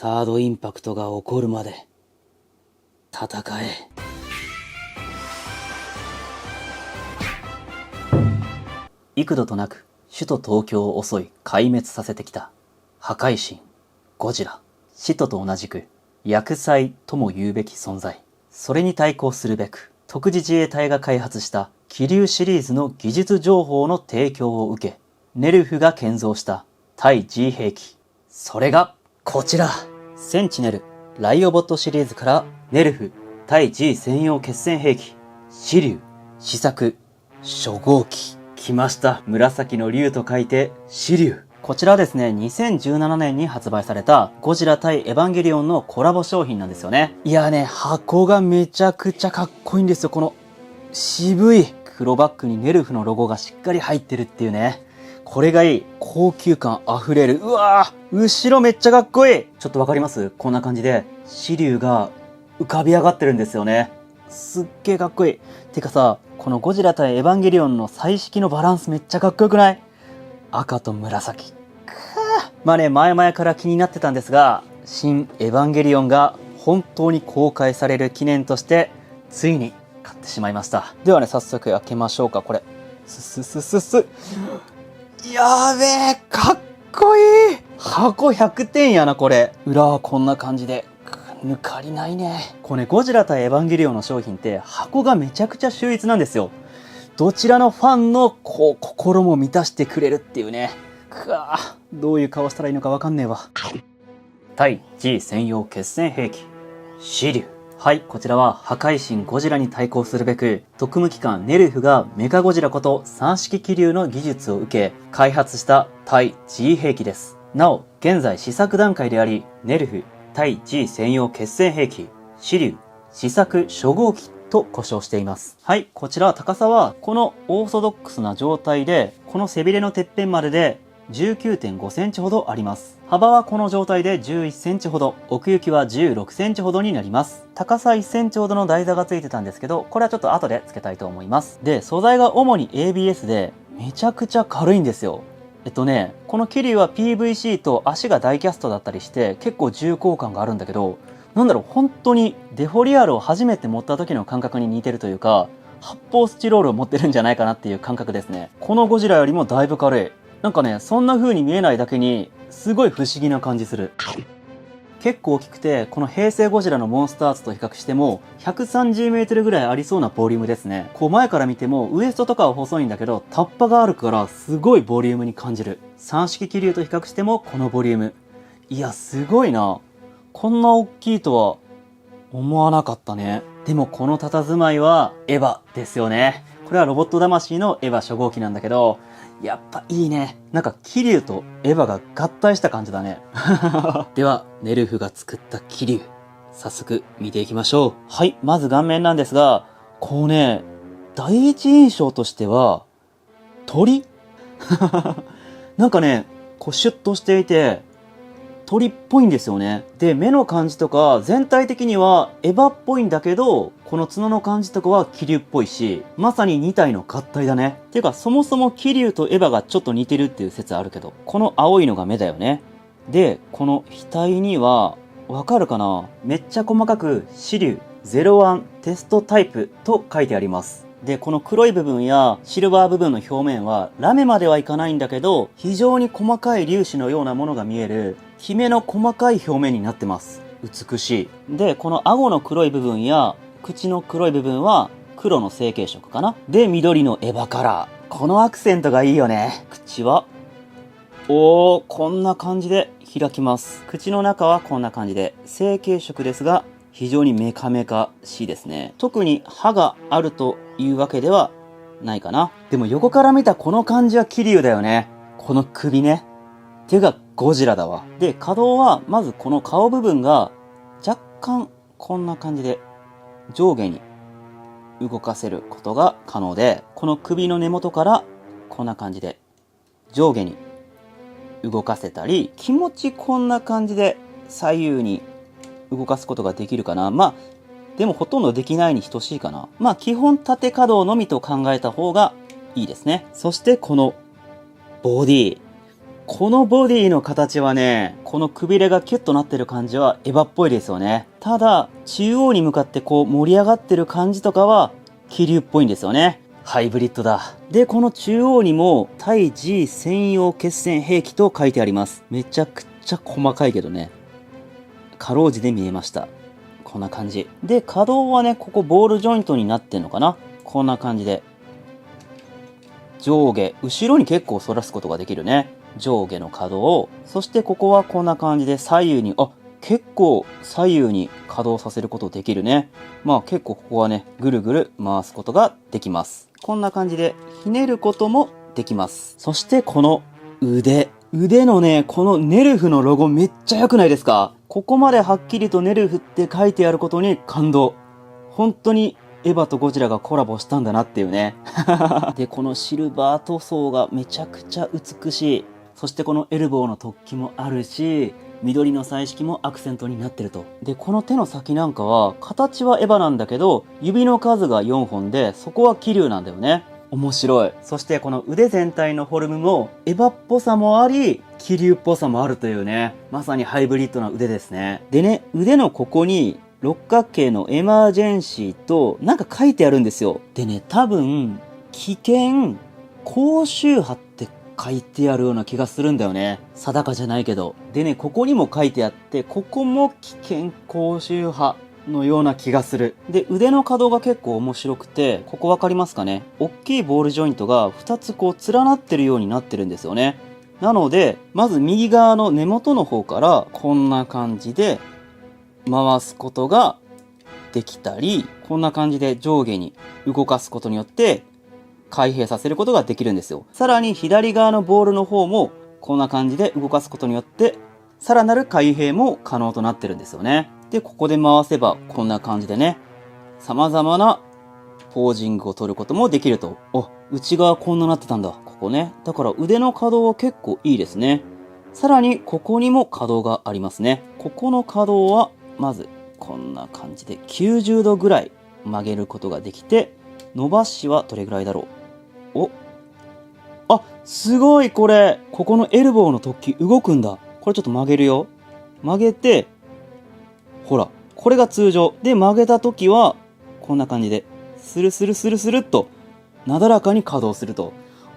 サードインパクトが起こるまで戦え。幾度となく首都東京を襲い壊滅させてきた破壊神ゴジラ。使徒と同じく厄災とも言うべき存在。それに対抗するべく特自自衛隊が開発した気流シリーズの技術情報の提供を受け、ネルフが建造した対 G 兵器。それがこちら。センチネル、ライオボットシリーズからネルフ対 G 専用決戦兵器。シリュウ、試作、初号機。来ました。紫の竜と書いてシリュウ。こちらはですね、2017年に発売されたゴジラ対エヴァンゲリオンのコラボ商品なんですよね。いやね、箱がめちゃくちゃかっこいいんですよ。この渋い黒バッグにネルフのロゴがしっかり入ってるっていうね。これがいい。高級感あふれる。うわぁ、後ろめっちゃかっこいい。ちょっとわかります？こんな感じでシリュウが浮かび上がってるんですよね。すっげーかっこいい。てかさ、このゴジラ対エヴァンゲリオンの彩色のバランスめっちゃかっこよくない？赤と紫。まあね、前々から気になってたんですが、新エヴァンゲリオンが本当に公開される記念としてついに買ってしまいました。ではね、早速開けましょうか。これやべえ、かっこいい。箱100点やな。これ裏はこんな感じで抜かりないね。これね、ゴジラ対エヴァンゲリオンの商品って箱がめちゃくちゃ秀逸なんですよ。どちらのファンの心も満たしてくれるっていうね。どういう顔したらいいのかわかんねえわ。対 G 専用決戦兵器シリュウ。はい、こちらは破壊神ゴジラに対抗するべく特務機関ネルフがメカゴジラこと三式気流の技術を受け開発した対 G 兵器です。なお現在試作段階であり、ネルフ対 G 専用決戦兵器シリュウ試作初号機と呼称しています。はい、こちら高さはこのオーソドックスな状態でこの背びれのてっぺんまでで 19.5 センチほどあります。幅はこの状態で11センチほど、奥行きは16センチほどになります。高さ1センチほどの台座がついてたんですけど、これはちょっと後で付けたいと思います。で、素材が主に ABS でめちゃくちゃ軽いんですよ。この気流は PVC と足がダイキャストだったりして結構重厚感があるんだけど、なんだろう、本当にデフォリアールを初めて持った時の感覚に似てるというか、発泡スチロールを持ってるんじゃないかなっていう感覚ですね。このゴジラよりもだいぶ軽い。なんかね、そんな風に見えないだけにすごい不思議な感じする。結構大きくて、この平成ゴジラのモンスターズと比較しても130メートルぐらいありそうなボリュームですね。こう前から見てもウエストとかは細いんだけど、タッパがあるからすごいボリュームに感じる。三式気流と比較してもこのボリューム。いや、すごいな。こんな大きいとは思わなかったね。でもこの佇まいはエヴァですよね。これはロボット魂のエヴァ初号機なんだけど、やっぱいいね。なんか気流とエヴァが合体した感じだね。では、ネルフが作った気流、早速見ていきましょう。はい、まず顔面なんですが、こうね、第一印象としては、鳥なんかね、こうシュッとしていて、鳥っぽいんですよね。で、目の感じとか全体的にはエヴァっぽいんだけど、この角の感じとかは気流っぽいし、まさに2体の合体だね。ていうか、そもそも気流とエヴァがちょっと似てるっていう説あるけど、この青いのが目だよね。で、この額には、わかるかな？めっちゃ細かく、シリュウ01テストタイプと書いてあります。で、この黒い部分やシルバー部分の表面はラメまではいかないんだけど、非常に細かい粒子のようなものが見えるきめの細かい表面になってます。美しい。で、この顎の黒い部分や口の黒い部分は黒の成型色かな。で、緑のエヴァカラー。このアクセントがいいよね。口はこんな感じで開きます。口の中はこんな感じで成型色ですが、非常にメカメカしいですね。特に歯があるというわけではないかな。でも横から見たこの感じは気流だよね。この首ね。っていうかゴジラだわ。で、可動はまずこの顔部分が若干こんな感じで上下に動かせることが可能で、この首の根元からこんな感じで上下に動かせたり、気持ちこんな感じで左右に動かすことができるかな。まあ、でもほとんどできないに等しいかな。まあ、基本縦可動のみと考えた方がいいですね。そしてこのボディ。このボディの形はね、このくびれがキュッとなってる感じはエヴァっぽいですよね。ただ、中央に向かってこう盛り上がってる感じとかは、気流っぽいんですよね。ハイブリッドだ。で、この中央にも、対 G 専用決戦兵器と書いてあります。めちゃくちゃ細かいけどね。かろうじて見えました。こんな感じ。で、可動はね、ここボールジョイントになってんのかな。こんな感じで。上下、後ろに結構反らすことができるね。上下の可動。そしてここはこんな感じで左右に、結構左右に可動させることできるね。まあ結構ここはね、ぐるぐる回すことができます。こんな感じでひねることもできます。そしてこの腕。腕のね、このネルフのロゴめっちゃ良くないですか？ここまではっきりとネルフって書いてあることに感動。本当にエヴァとゴジラがコラボしたんだなっていうね。で、このシルバー塗装がめちゃくちゃ美しい。そしてこのエルボーの突起もあるし、緑の彩色もアクセントになってると。で、この手の先なんかは、形はエヴァなんだけど、指の数が4本で、そこは桐生なんだよね。面白い。そしてこの腕全体のフォルムも、エヴァっぽさもあり、桐生っぽさもあるというね。まさにハイブリッドな腕ですね。でね、腕のここに、六角形のエマージェンシーと、なんか書いてあるんですよ。でね、多分、危険、高周波って書いてあるような気がするんだよね。定かじゃないけど。でね、ここにも書いてあって、ここも危険高周波のような気がする。で、腕の可動が結構面白くて、ここわかりますかね？大きいボールジョイントが2つこう連なってるようになってるんですよね。なので、まず右側の根元の方から、こんな感じで回すことができたり、こんな感じで上下に動かすことによって、開閉させることができるんですよ。さらに左側のボールの方もこんな感じで動かすことによってさらなる開閉も可能となってるんですよね。で、ここで回せばこんな感じでね、様々なポージングを取ることもできると。内側こんななってたんだ。ここね。だから腕の可動は結構いいですね。さらにここにも可動がありますね。ここの可動はまずこんな感じで90度ぐらい曲げることができて、伸ばしはどれぐらいだろう。すごいこれ。ここのエルボーの突起動くんだ。これちょっと曲げるよ。曲げて、ほら、これが通常。で、曲げた時は、こんな感じで、スルスルスルスルっと、なだらかに稼働すると。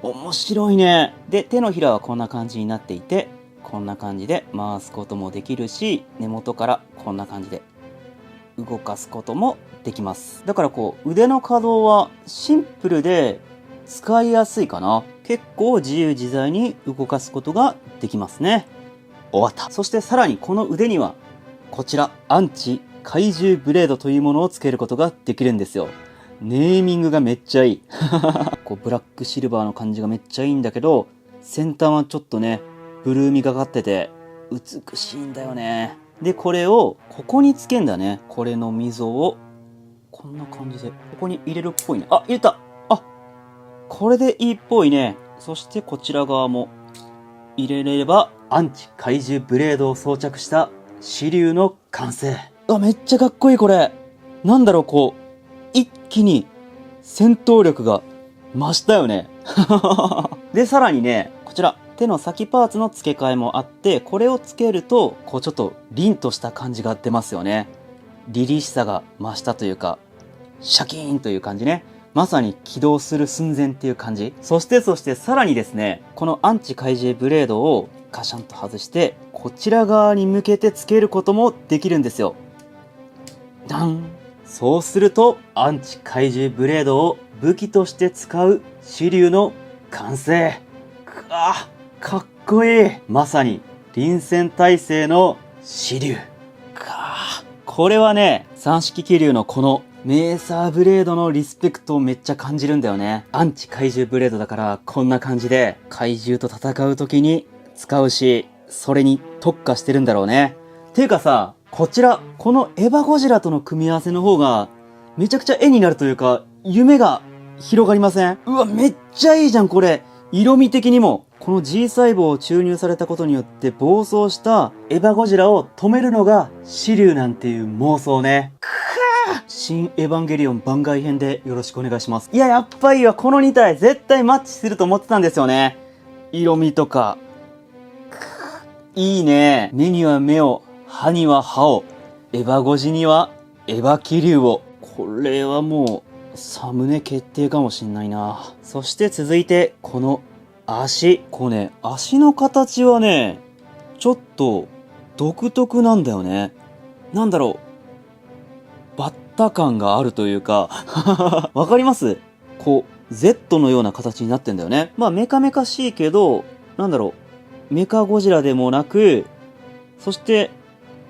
面白いね。で、手のひらはこんな感じになっていて、こんな感じで回すこともできるし、根元からこんな感じで動かすこともできます。だからこう、腕の可動はシンプルで使いやすいかな。結構自由自在に動かすことができますね。終わった。そしてさらにこの腕には、こちら、アンチ怪獣ブレードというものをつけることができるんですよ。ネーミングがめっちゃいい。こうブラックシルバーの感じがめっちゃいいんだけど、先端はちょっとね、ブルーみがかってて、美しいんだよね。で、これを、ここにつけんだね。これの溝を、こんな感じで、ここに入れるっぽいね。入れた！これでいいっぽいね。そしてこちら側も入れれば、アンチ怪獣ブレードを装着した支流の完成。めっちゃかっこいいこれ。なんだろう、こう、一気に戦闘力が増したよね。で、さらにね、こちら、手の先パーツの付け替えもあって、これをつけると、こうちょっと凛とした感じが出ますよね。凛々しさが増したというか、シャキーンという感じね。まさに起動する寸前っていう感じ。そしてさらにですね、このアンチ怪獣ブレードをカシャンと外して、こちら側に向けてつけることもできるんですよ。ダン！そうすると、アンチ怪獣ブレードを武器として使う支流の完成。かっこいい。まさに臨戦態勢の支流。これはね、三式気流のこのメーサーブレードのリスペクトをめっちゃ感じるんだよね。アンチ怪獣ブレードだからこんな感じで怪獣と戦う時に使うし、それに特化してるんだろうね。ていうかさ、こちら、このエヴァゴジラとの組み合わせの方がめちゃくちゃ絵になるというか、夢が広がりません？めっちゃいいじゃんこれ。色味的にも。この G 細胞を注入されたことによって暴走したエヴァゴジラを止めるのが支流なんていう妄想ね。新エヴァンゲリオン番外編でよろしくお願いします。やっぱりこの2体絶対マッチすると思ってたんですよね。色味とか、いいね。目には目を、歯には歯を、エヴァゴジにはエヴァ気流を。これはもう、サムネ決定かもしんないな。そして続いて、この足。こうね、足の形はね、ちょっと独特なんだよね。なんだろう。バッタ感があるというか、わかります？こう、Z のような形になってんだよね。まあメカメカしいけど、なんだろう。メカゴジラでもなく、そして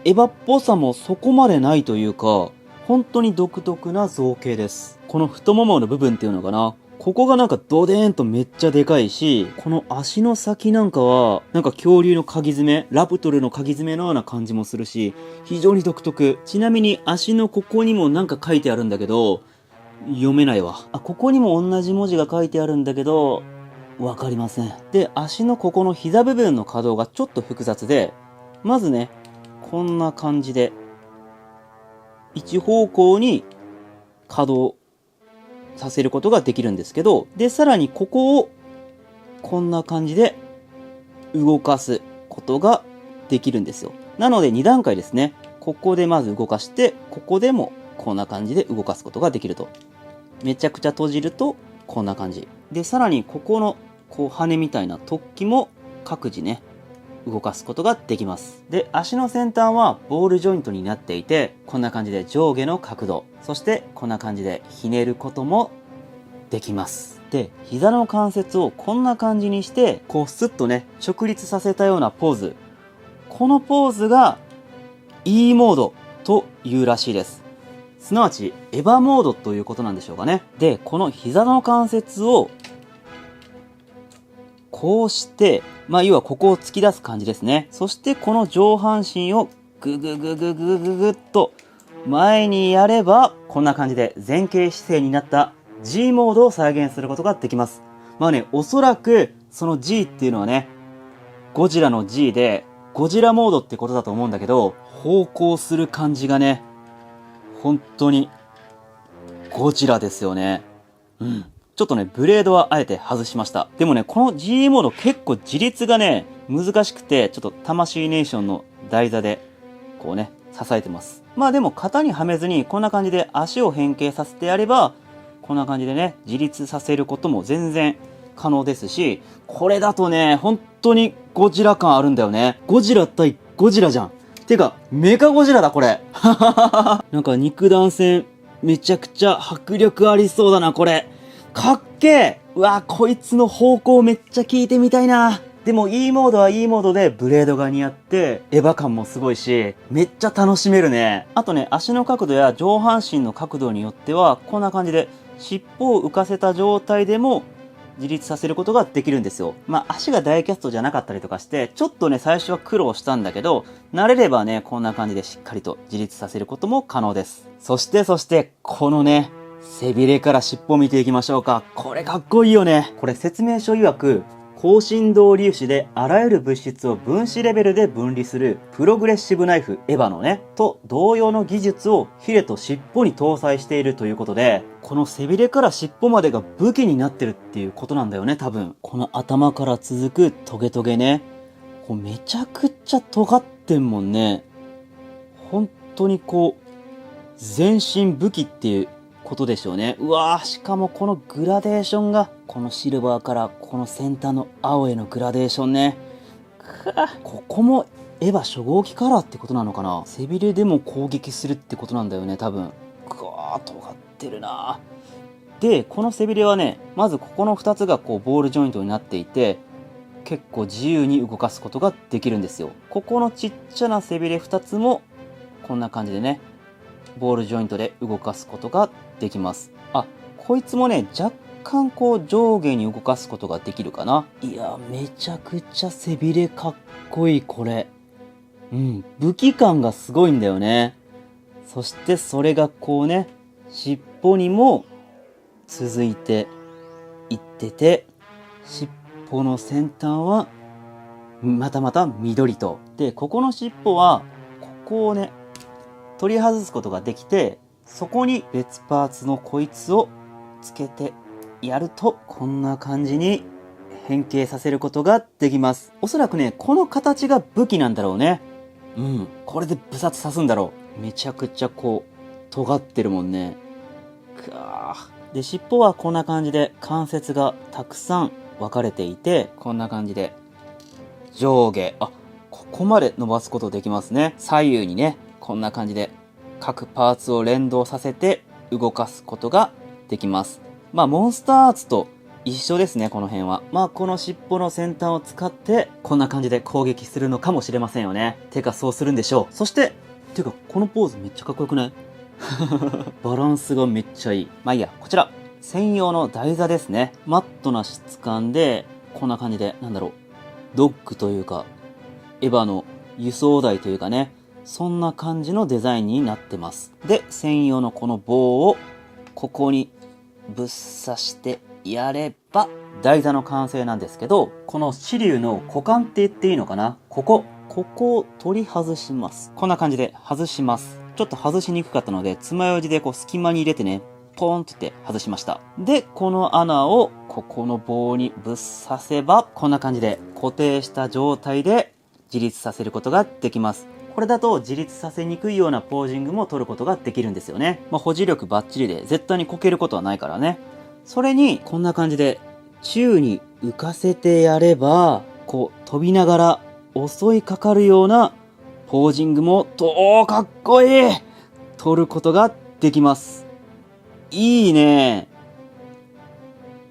エヴァっぽさもそこまでないというか、本当に独特な造形です。この太ももの部分っていうのかな。ここがなんかドデーンとめっちゃでかいし、この足の先なんかは、なんか恐竜の鍵爪、ラプトルの鍵爪のような感じもするし、非常に独特。ちなみに足のここにもなんか書いてあるんだけど、読めないわ。あ、ここにも同じ文字が書いてあるんだけど、わかりません。で、足のここの膝部分の可動がちょっと複雑で、まずね、こんな感じで、一方向に可動させることができるんですけど、で、さらにここをこんな感じで動かすことができるんですよ。なので2段階ですね。ここでまず動かして、ここでもこんな感じで動かすことができると。めちゃくちゃ閉じるとこんな感じ。で、さらにここのこう羽みたいな突起も各自ね、動かすことができます。で、足の先端はボールジョイントになっていて、こんな感じで上下の角度、そしてこんな感じでひねることもできます。で、膝の関節をこんな感じにして、こうスッとね、直立させたようなポーズ。このポーズが E モードというらしいです。すなわち、エヴァモードということなんでしょうかね。で、この膝の関節をこうして、まあ、要はここを突き出す感じですね。そしてこの上半身をグググググググっと前にやれば、こんな感じで前傾姿勢になった G モードを再現することができます。まあね、おそらくその G っていうのはね、ゴジラの G で、ゴジラモードってことだと思うんだけど、方向する感じがね、本当にゴジラですよね。うん。ちょっとね、ブレードはあえて外しました。でもね、この G モード結構自立がね、難しくて、ちょっと魂ネーションの台座で、こうね、支えてます。まあでも型にはめずに、こんな感じで足を変形させてやれば、こんな感じでね、自立させることも全然可能ですし、これだとね、本当にゴジラ感あるんだよね。ゴジラ対ゴジラじゃん。てか、メカゴジラだ、これ。なんか肉弾戦、めちゃくちゃ迫力ありそうだな、これ。かっけえ。うわ、こいつの方向めっちゃ聞いてみたいな。でも E モードは E モードでブレードが似合って、エヴァ感もすごいし、めっちゃ楽しめるね。あとね、足の角度や上半身の角度によっては、こんな感じで尻尾を浮かせた状態でも自立させることができるんですよ。まあ、足がダイキャストじゃなかったりとかして、ちょっとね、最初は苦労したんだけど、慣れればね、こんな感じでしっかりと自立させることも可能です。そして、このね、背びれから尻尾見ていきましょうか。これかっこいいよね。これ説明書曰く、高振動粒子であらゆる物質を分子レベルで分離するプログレッシブナイフエヴァのね、と同様の技術をヒレと尻尾に搭載しているということで、この背びれから尻尾までが武器になってるっていうことなんだよね、多分。この頭から続くトゲトゲね。こうめちゃくちゃ尖ってんもんね。本当にこう、全身武器っていうことでしょうね。うわー、しかもこのグラデーションが、このシルバーからこの先端の青へのグラデーションね。ここもエヴァ初号機カラーってことなのかな。背びれでも攻撃するってことなんだよね、多分。ぐわー、尖ってるな。で、この背びれはね、まずここの2つがこうボールジョイントになっていて、結構自由に動かすことができるんですよ。ここのちっちゃな背びれ2つも、こんな感じでね、ボールジョイントで動かすことができます。あ、こいつもね、若干こう上下に動かすことができるかな。いや、めちゃくちゃ背びれかっこいい、これ。うん、武器感がすごいんだよね。そしてそれがこうね、尻尾にも続いていってて、尻尾の先端はまた緑と。で、ここの尻尾は、ここをね、取り外すことができて、そこに別パーツのこいつをつけてやると、こんな感じに変形させることができます。おそらくね、この形が武器なんだろうね。これでブサッと刺すんだろう。めちゃくちゃこう、尖ってるもんね。で、尻尾はこんな感じで関節がたくさん分かれていて、こんな感じで上下、ここまで伸ばすことできますね。左右にね、こんな感じで各パーツを連動させて動かすことができます。モンスターアーツと一緒ですね、この辺は。この尻尾の先端を使って、こんな感じで攻撃するのかもしれませんよね。てか、そうするんでしょう。そして、てか、このポーズめっちゃかっこよくないバランスがめっちゃいい。いいや、こちら。専用の台座ですね。マットな質感で、こんな感じで、ドッグというか、エヴァの輸送台というかね、そんな感じのデザインになってます。で、専用のこの棒を、ここにぶっ刺してやれば、台座の完成なんですけど、このシリュウの股間って言っていいのかな、ここを取り外します。こんな感じで外します。ちょっと外しにくかったので、爪楊枝でこう隙間に入れてね、ポーンって外しました。で、この穴をここの棒にぶっ刺せば、こんな感じで固定した状態で自立させることができます。これだと自立させにくいようなポージングも取ることができるんですよね。保持力バッチリで絶対にこけることはないからね。それに、こんな感じで宙に浮かせてやれば、こう飛びながら襲いかかるようなポージングもかっこいい取ることができます。いいね。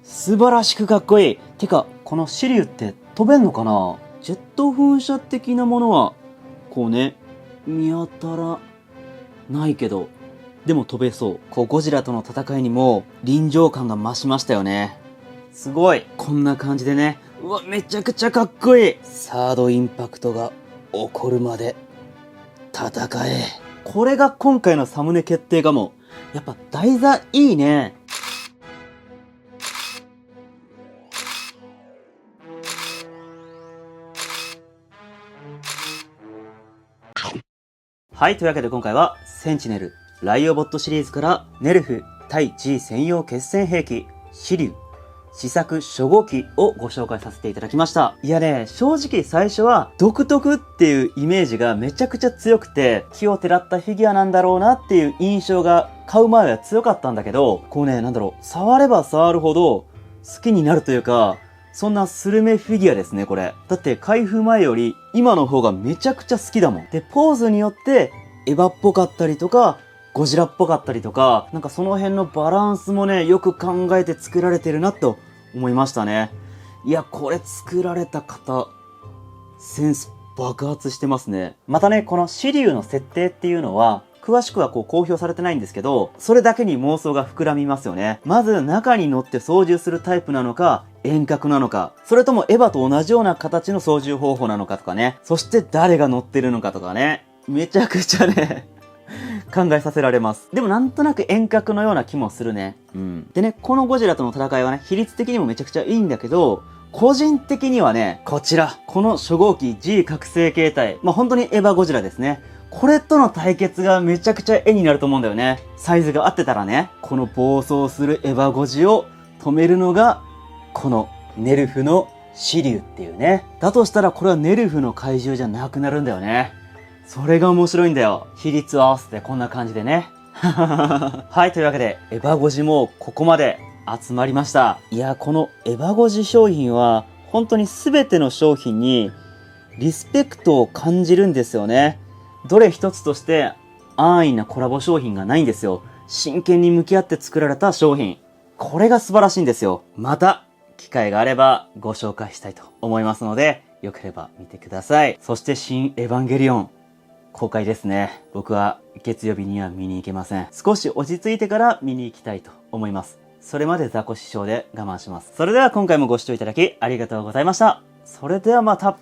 素晴らしくかっこいい。てか、このシリュウって飛べんのかな？ジェット噴射的なものは、こうね、見当たらないけど、でも飛べそう。こうゴジラとの戦いにも臨場感が増しましたよね。すごい。こんな感じでね。うわ、めちゃくちゃかっこいい。サードインパクトが起こるまで戦え。これが今回のサムネ決定かも。やっぱ台座いいね。はい、というわけで今回はセンチネル、ライオボットシリーズからネルフ対 G 専用決戦兵器、シリュウ、試作初号機をご紹介させていただきました。いやね、正直最初は独特っていうイメージがめちゃくちゃ強くて、奇をてらったフィギュアなんだろうなっていう印象が買う前は強かったんだけど、こうね、触れば触るほど好きになるというか、そんなスルメフィギュアですね、これ。だって開封前より今の方がめちゃくちゃ好きだもん。で、ポーズによってエヴァっぽかったりとか、ゴジラっぽかったりとか、その辺のバランスもね、よく考えて作られてるなと思いましたね。いや、これ作られた方、センス爆発してますね。またね、このシリュウの設定っていうのは、詳しくは公表されてないんですけど、それだけに妄想が膨らみますよね。まず中に乗って操縦するタイプなのか、遠隔なのか、それともエヴァと同じような形の操縦方法なのかとかね。そして誰が乗ってるのかとかね。めちゃくちゃね、考えさせられます。でもなんとなく遠隔のような気もするね。でね、このゴジラとの戦いはね、比率的にもめちゃくちゃいいんだけど、個人的にはね、こちら。この初号機 G 覚醒形態。本当にエヴァゴジラですね。これとの対決がめちゃくちゃ絵になると思うんだよね。サイズが合ってたらね、この暴走するエヴァゴジを止めるのが、このネルフのシリュウっていうね。だとしたらこれはネルフの怪獣じゃなくなるんだよね。それが面白いんだよ。比率を合わせてこんな感じでね。はい、というわけで、エヴァゴジもここまで集まりました。いや、このエヴァゴジ商品は、本当に全ての商品にリスペクトを感じるんですよね。どれ一つとして安易なコラボ商品がないんですよ。真剣に向き合って作られた商品。これが素晴らしいんですよ。また、機会があればご紹介したいと思いますので、よければ見てください。そして新エヴァンゲリオン、公開ですね。僕は月曜日には見に行けません。少し落ち着いてから見に行きたいと思います。それまでザコ師匠で我慢します。それでは今回もご視聴いただきありがとうございました。それではまた。